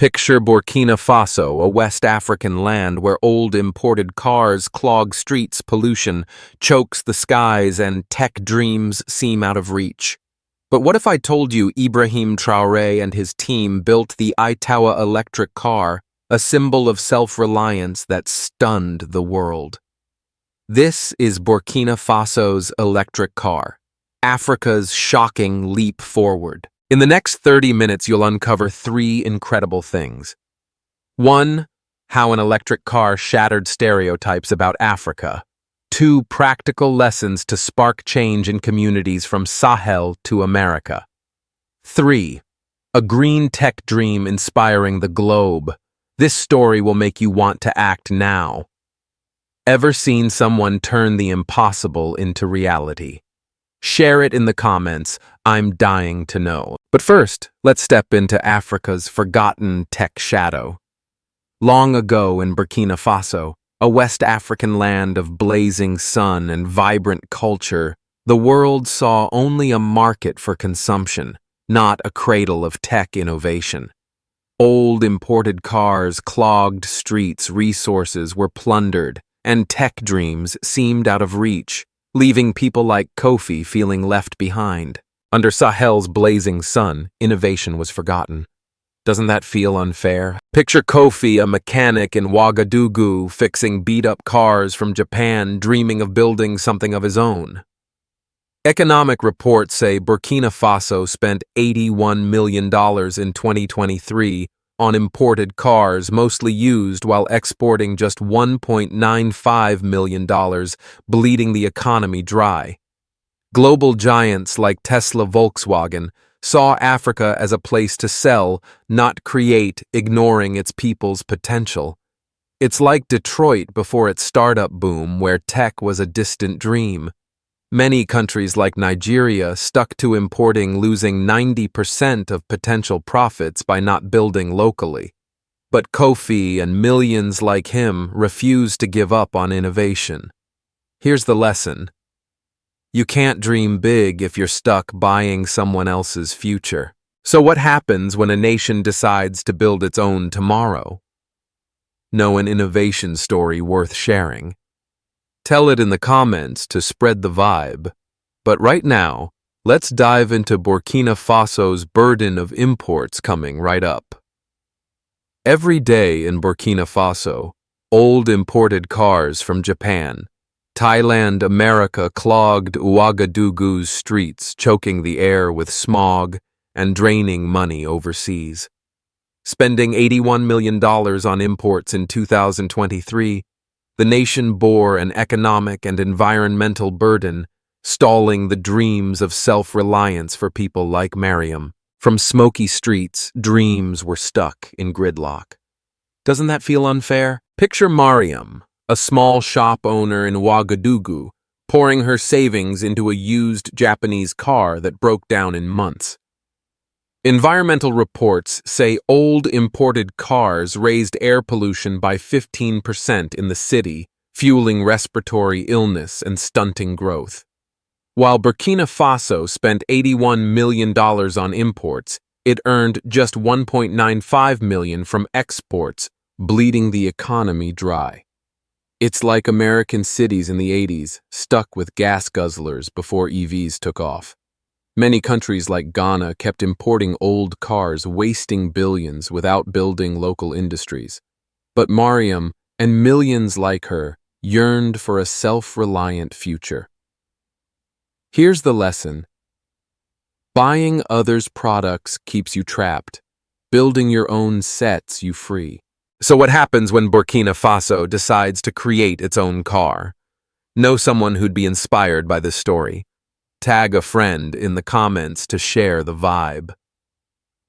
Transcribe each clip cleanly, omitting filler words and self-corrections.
Picture Burkina Faso, a West African land where old imported cars clog streets, pollution chokes the skies, and tech dreams seem out of reach. But what if I told you Ibrahim Traoré and his team built the ITAUA electric car, a symbol of self-reliance that stunned the world? This is Burkina Faso's electric car, Africa's shocking leap forward. In the next 30 minutes, you'll uncover three incredible things. 1. How an electric car shattered stereotypes about Africa. 2. Practical lessons to spark change in communities from Sahel to America. 3. A green tech dream inspiring the globe. This story will make you want to act now. Ever seen someone turn the impossible into reality? Share it in the comments. I'm dying to know. But first, let's step into Africa's forgotten tech shadow. Long ago in Burkina Faso, a West African land of blazing sun and vibrant culture, the world saw only a market for consumption, not a cradle of tech innovation. Old imported cars clogged streets, resources were plundered, and tech dreams seemed out of reach, leaving people like Kofi feeling left behind. Under Sahel's blazing sun, innovation was forgotten. Doesn't that feel unfair? Picture Kofi, a mechanic in Ouagadougou, fixing beat-up cars from Japan, dreaming of building something of his own. Economic reports say Burkina Faso spent $81 million in 2023 on imported cars, mostly used, while exporting just $1.95 million, bleeding the economy dry. Global giants like Tesla, Volkswagen saw Africa as a place to sell, not create, ignoring its people's potential. It's like Detroit before its startup boom, where tech was a distant dream. Many countries like Nigeria stuck to importing, losing 90% of potential profits by not building locally. But Kofi and millions like him refused to give up on innovation. Here's the lesson. You can't dream big if you're stuck buying someone else's future. So what happens when a nation decides to build its own tomorrow? Know an innovation story worth sharing? Tell it in the comments to spread the vibe. But right now, let's dive into Burkina Faso's burden of imports coming right up. Every day in Burkina Faso, old imported cars from Japan, Thailand, America clogged Ouagadougou's streets, choking the air with smog and draining money overseas. Spending $81 million on imports in 2023, the nation bore an economic and environmental burden, stalling the dreams of self-reliance for people like Mariam. From smoky streets, dreams were stuck in gridlock. Doesn't that feel unfair? Picture Mariam, a small shop owner in Ouagadougou, pouring her savings into a used Japanese car that broke down in months. Environmental reports say old imported cars raised air pollution by 15% in the city, fueling respiratory illness and stunting growth. While Burkina Faso spent $81 million on imports, it earned just $1.95 million from exports, bleeding the economy dry. It's like American cities in the 80s, stuck with gas guzzlers before EVs took off. Many countries like Ghana kept importing old cars, wasting billions without building local industries. But Mariam, and millions like her, yearned for a self-reliant future. Here's the lesson. Buying others' products keeps you trapped. Building your own sets you free. So what happens when Burkina Faso decides to create its own car? Know someone who'd be inspired by this story. Tag a friend in the comments to share the vibe.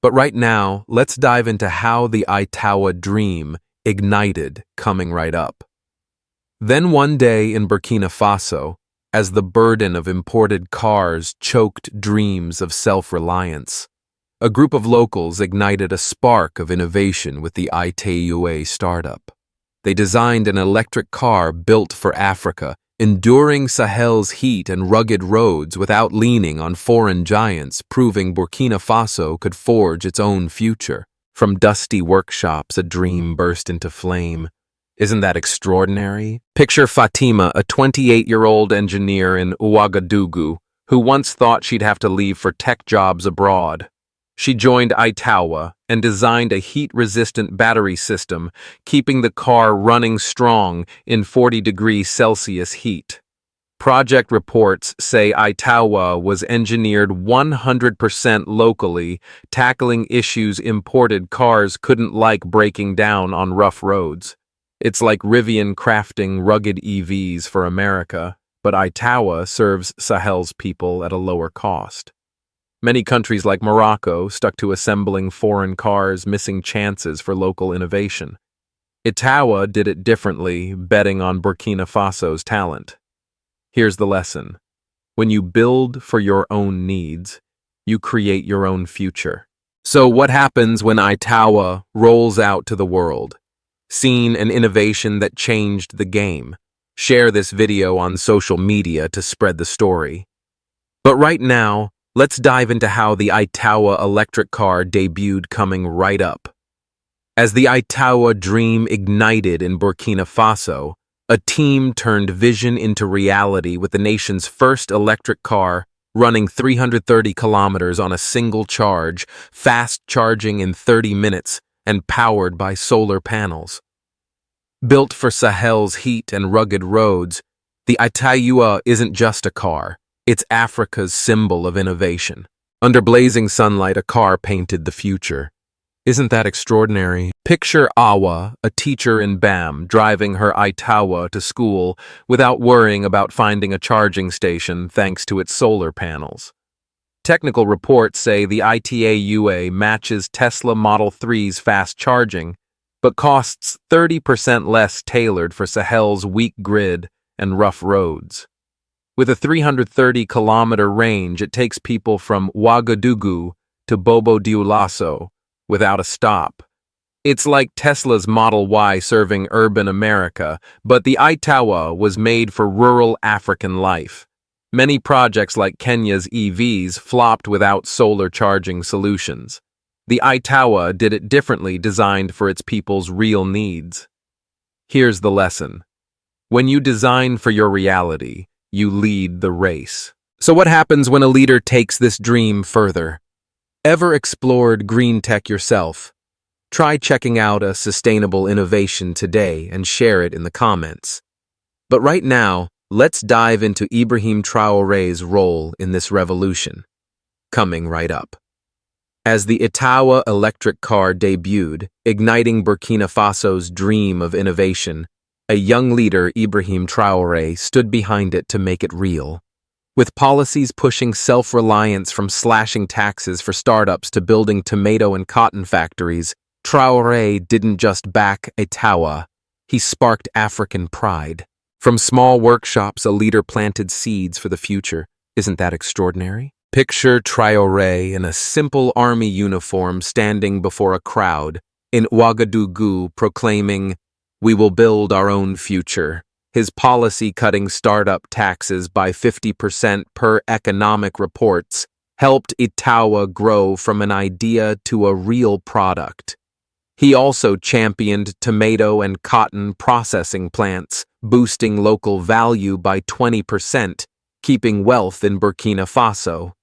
But right now, let's dive into how the ITAUA dream ignited, coming right up. Then one day in Burkina Faso, as the burden of imported cars choked dreams of self-reliance, a group of locals ignited a spark of innovation with the ITAUA startup. They designed an electric car built for Africa, enduring Sahel's heat and rugged roads without leaning on foreign giants, proving Burkina Faso could forge its own future. From dusty workshops, a dream burst into flame. Isn't that extraordinary? Picture Fatima, a 28-year-old engineer in Ouagadougou, who once thought she'd have to leave for tech jobs abroad. She joined ITAUA and designed a heat-resistant battery system, keeping the car running strong in 40 °C heat. Project reports say ITAUA was engineered 100% locally, tackling issues imported cars couldn't like breaking down on rough roads. It's like Rivian crafting rugged EVs for America, but ITAUA serves Sahel's people at a lower cost. Many countries like Morocco stuck to assembling foreign cars, missing chances for local innovation. ITAUA did it differently, betting on Burkina Faso's talent. Here's the lesson. When you build for your own needs, you create your own future. So what happens when ITAUA rolls out to the world? Seen an innovation that changed the game. Share this video on social media to spread the story. But right now, let's dive into how the ITAUA electric car debuted coming right up. As the ITAUA dream ignited in Burkina Faso, a team turned vision into reality with the nation's first electric car running 330 kilometers on a single charge, fast charging in 30 minutes, and powered by solar panels. Built for Sahel's heat and rugged roads, the ITAUA isn't just a car, it's Africa's symbol of innovation. Under blazing sunlight, a car painted the future. Isn't that extraordinary? Picture Awa, a teacher in BAM, driving her ITAUA to school without worrying about finding a charging station thanks to its solar panels. Technical reports say the ITAUA matches Tesla Model 3's fast charging, but costs 30% less tailored for Sahel's weak grid and rough roads. With a 330-kilometer range, it takes people from Ouagadougou to Bobo Dioulasso without a stop. It's like Tesla's Model Y serving urban America, but the ITAUA was made for rural African life. Many projects like Kenya's EVs flopped without solar charging solutions. The ITAUA did it differently, designed for its people's real needs. Here's the lesson. When you design for your reality, you lead the race. So what happens when a leader takes this dream further? Ever explored green tech yourself? Try checking out a sustainable innovation today and share it in the comments. But right now, let's dive into Ibrahim Traoré's role in this revolution. Coming right up. As the ITAUA electric car debuted, igniting Burkina Faso's dream of innovation, a young leader, Ibrahim Traoré, stood behind it to make it real. With policies pushing self-reliance from slashing taxes for startups to building tomato and cotton factories, Traoré didn't just back ITAUA, he sparked African pride. From small workshops, a leader planted seeds for the future. Isn't that extraordinary? Picture Traoré in a simple army uniform standing before a crowd in Ouagadougou proclaiming, "We will build our own future." His policy cutting startup taxes by 50% per economic reports helped ITAUA grow from an idea to a real product. He also championed tomato and cotton processing plants, boosting local value by 20%, keeping wealth in Burkina Faso.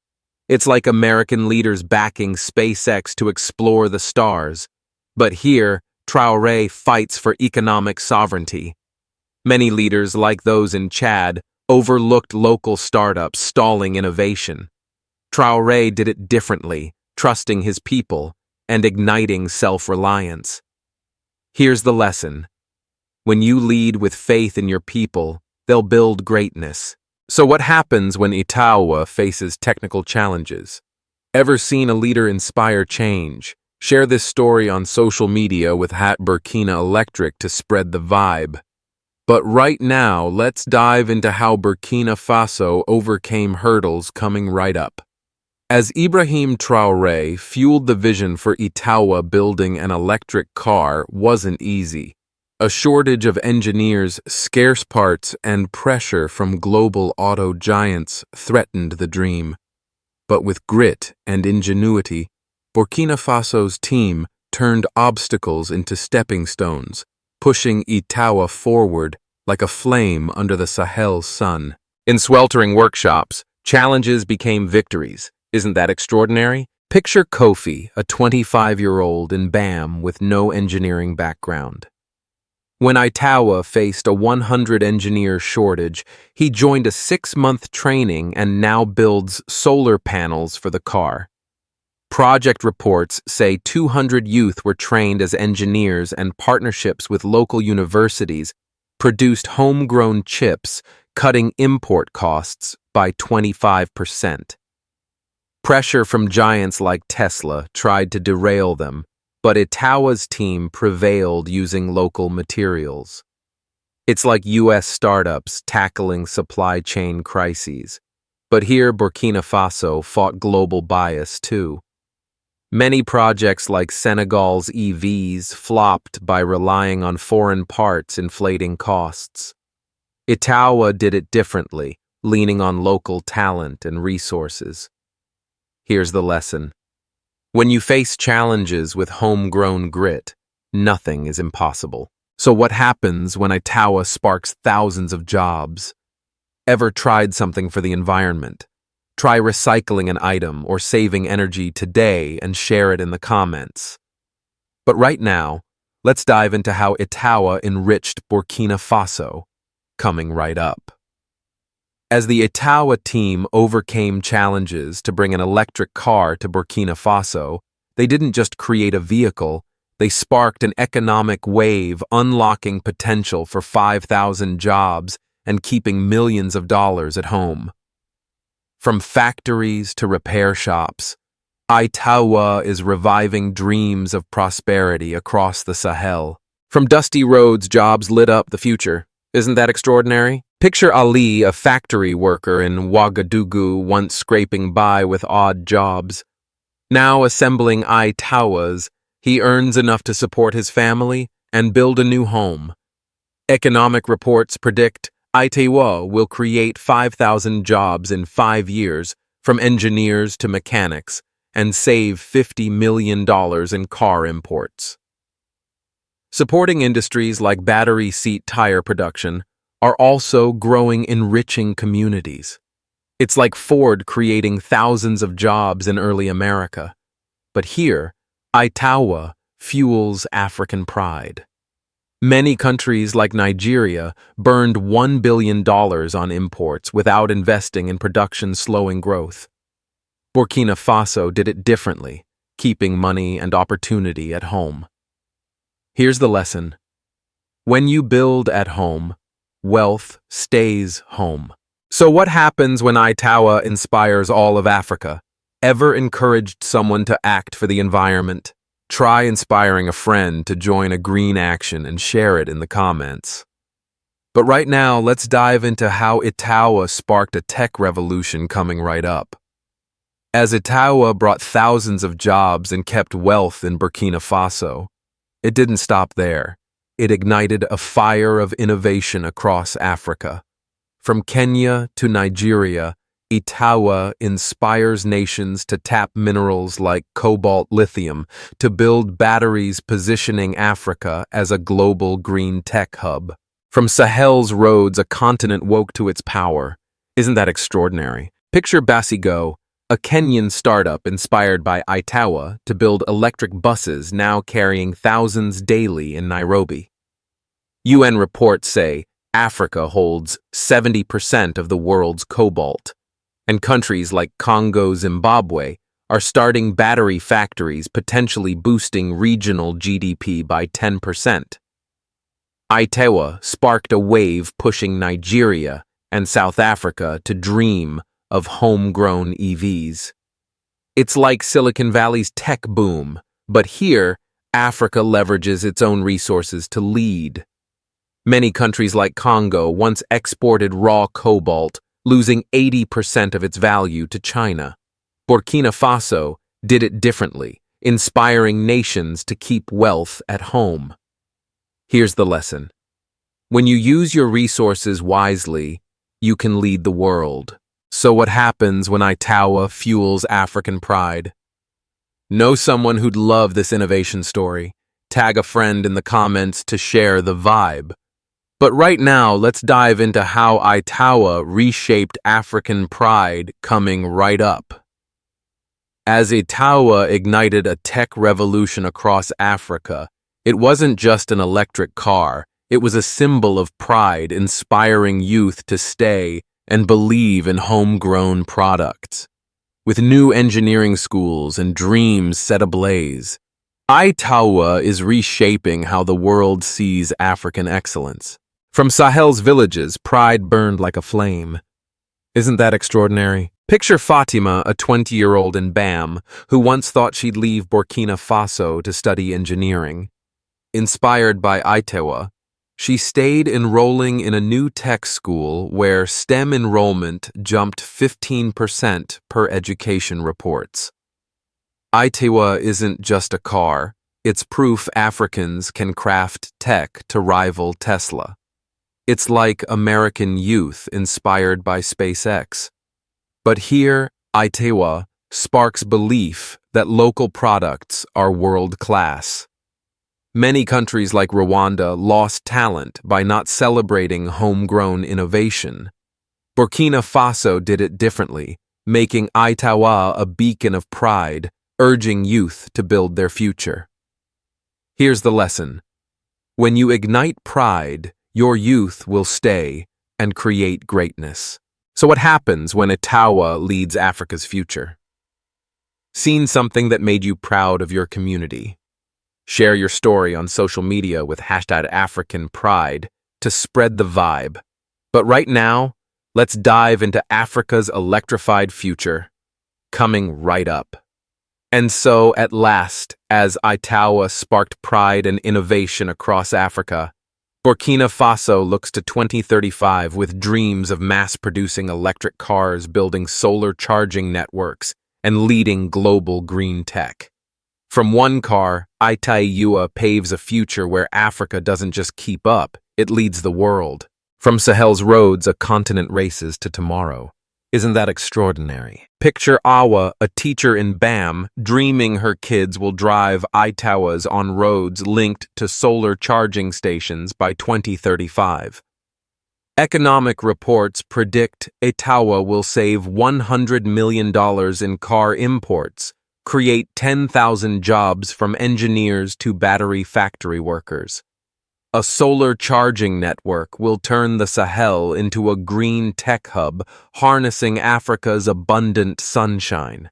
It's like American leaders backing SpaceX to explore the stars. But here, Traoré fights for economic sovereignty. Many leaders, like those in Chad, overlooked local startups stalling innovation. Traoré did it differently, trusting his people and igniting self-reliance. Here's the lesson. When you lead with faith in your people, they'll build greatness. So what happens when ITAUA faces technical challenges? Ever seen a leader inspire change? Share this story on social media with #Burkina Electric to spread the vibe. But right now, let's dive into how Burkina Faso overcame hurdles coming right up. As Ibrahim Traoré fueled the vision for ITAUA, building an electric car wasn't easy. A shortage of engineers, scarce parts, and pressure from global auto giants threatened the dream. But with grit and ingenuity, Burkina Faso's team turned obstacles into stepping stones, pushing ITAUA forward like a flame under the Sahel sun. In sweltering workshops, challenges became victories. Isn't that extraordinary? Picture Kofi, a 25-year-old in BAM with no engineering background. When ITAUA faced a 100-engineer shortage, he joined a 6-month training and now builds solar panels for the car. Project reports say 200 youth were trained as engineers, and partnerships with local universities produced homegrown chips, cutting import costs by 25%. Pressure from giants like Tesla tried to derail them, but ITAUA's team prevailed using local materials. It's like U.S. startups tackling supply chain crises. But here, Burkina Faso fought global bias too. Many projects like Senegal's EVs flopped by relying on foreign parts, inflating costs. ITAUA did it differently, leaning on local talent and resources. Here's the lesson. When you face challenges with homegrown grit, nothing is impossible. So what happens when ITAUA sparks thousands of jobs? Ever tried something for the environment? Try recycling an item or saving energy today and share it in the comments. But right now, let's dive into how ITAUA enriched Burkina Faso, coming right up. As the ITAUA team overcame challenges to bring an electric car to Burkina Faso, they didn't just create a vehicle, they sparked an economic wave, unlocking potential for 5,000 jobs and keeping millions of dollars at home. From factories to repair shops, ITAUA is reviving dreams of prosperity across the Sahel. From dusty roads, jobs lit up the future. Isn't that extraordinary? Picture Ali, a factory worker in Ouagadougou, once scraping by with odd jobs. Now assembling ITAUAs, he earns enough to support his family and build a new home. Economic reports predict ITAUA will create 5,000 jobs in 5 years, from engineers to mechanics, and save $50 million in car imports. Supporting industries like battery seat tire production are also growing, enriching communities. It's like Ford creating thousands of jobs in early America. But here, ITAUA fuels African pride. Many countries like Nigeria burned $1 billion on imports without investing in production, slowing growth. Burkina Faso did it differently, keeping money and opportunity at home. Here's the lesson. When you build at home, wealth stays home. So what happens when ITAUA inspires all of Africa? Ever encouraged someone to act for the environment? Try inspiring a friend to join a green action and share it in the comments. But right now, let's dive into how ITAUA sparked a tech revolution coming right up. As ITAUA brought thousands of jobs and kept wealth in Burkina Faso, it didn't stop there. It ignited a fire of innovation across Africa. From Kenya to Nigeria, ITAUA inspires nations to tap minerals like cobalt lithium to build batteries, positioning Africa as a global green tech hub. From Sahel's roads, a continent woke to its power. Isn't that extraordinary? Picture Basigo, a Kenyan startup inspired by ITAUA to build electric buses now carrying thousands daily in Nairobi. UN reports say Africa holds 70% of the world's cobalt, and countries like Congo, Zimbabwe are starting battery factories, potentially boosting regional GDP by 10%. ITAUA sparked a wave pushing Nigeria and South Africa to dream of homegrown EVs. It's like Silicon Valley's tech boom, but here, Africa leverages its own resources to lead. Many countries like Congo once exported raw cobalt, losing 80% of its value to China. Burkina Faso did it differently, inspiring nations to keep wealth at home. Here's the lesson. When you use your resources wisely, you can lead the world. So what happens when ITAUA fuels African pride? Know someone who'd love this innovation story. Tag a friend in the comments to share the vibe. But right now, let's dive into how ITAUA reshaped African pride coming right up. As ITAUA ignited a tech revolution across Africa, it wasn't just an electric car, it was a symbol of pride inspiring youth to stay and believe in homegrown products. With new engineering schools and dreams set ablaze, ITAUA is reshaping how the world sees African excellence. From Sahel's villages, pride burned like a flame. Isn't that extraordinary? Picture Fatima, a 20-year-old in Bam, who once thought she'd leave Burkina Faso to study engineering. Inspired by Ittowa, she stayed enrolling in a new tech school where STEM enrollment jumped 15% per education reports. Ittowa isn't just a car, it's proof Africans can craft tech to rival Tesla. It's like American youth inspired by SpaceX. But here, Ittowa sparks belief that local products are world-class. Many countries like Rwanda lost talent by not celebrating homegrown innovation. Burkina Faso did it differently, making ITAUA a beacon of pride, urging youth to build their future. Here's the lesson. When you ignite pride, your youth will stay and create greatness. So what happens when ITAUA leads Africa's future? Seen something that made you proud of your community? Share your story on social media with #AfricanPride to spread the vibe. But right now, let's dive into Africa's electrified future, coming right up. And so, at last, as ITAUA sparked pride and innovation across Africa, Burkina Faso looks to 2035 with dreams of mass-producing electric cars, building solar charging networks, and leading global green tech. From one car, ITAUA paves a future where Africa doesn't just keep up, it leads the world. From Sahel's roads, a continent races to tomorrow. Isn't that extraordinary? Picture Awa, a teacher in Bam, dreaming her kids will drive ITAUAs on roads linked to solar charging stations by 2035. Economic reports predict ITAUA will save $100 million in car imports, create 10,000 jobs from engineers to battery factory workers. A solar charging network will turn the Sahel into a green tech hub, harnessing Africa's abundant sunshine.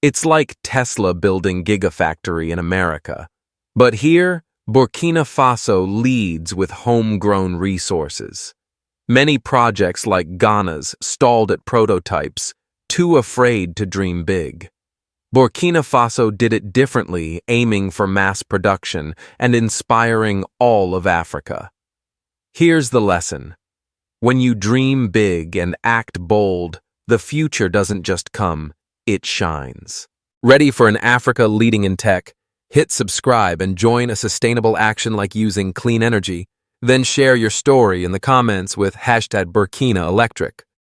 It's like Tesla building Gigafactory in America. But here, Burkina Faso leads with homegrown resources. Many projects like Ghana's stalled at prototypes, too afraid to dream big. Burkina Faso did it differently, aiming for mass production and inspiring all of Africa. Here's the lesson. When you dream big and act bold, the future doesn't just come, it shines. Ready for an Africa leading in tech? Hit subscribe and join a sustainable action like using clean energy. Then share your story in the comments with #BurkinaElectric.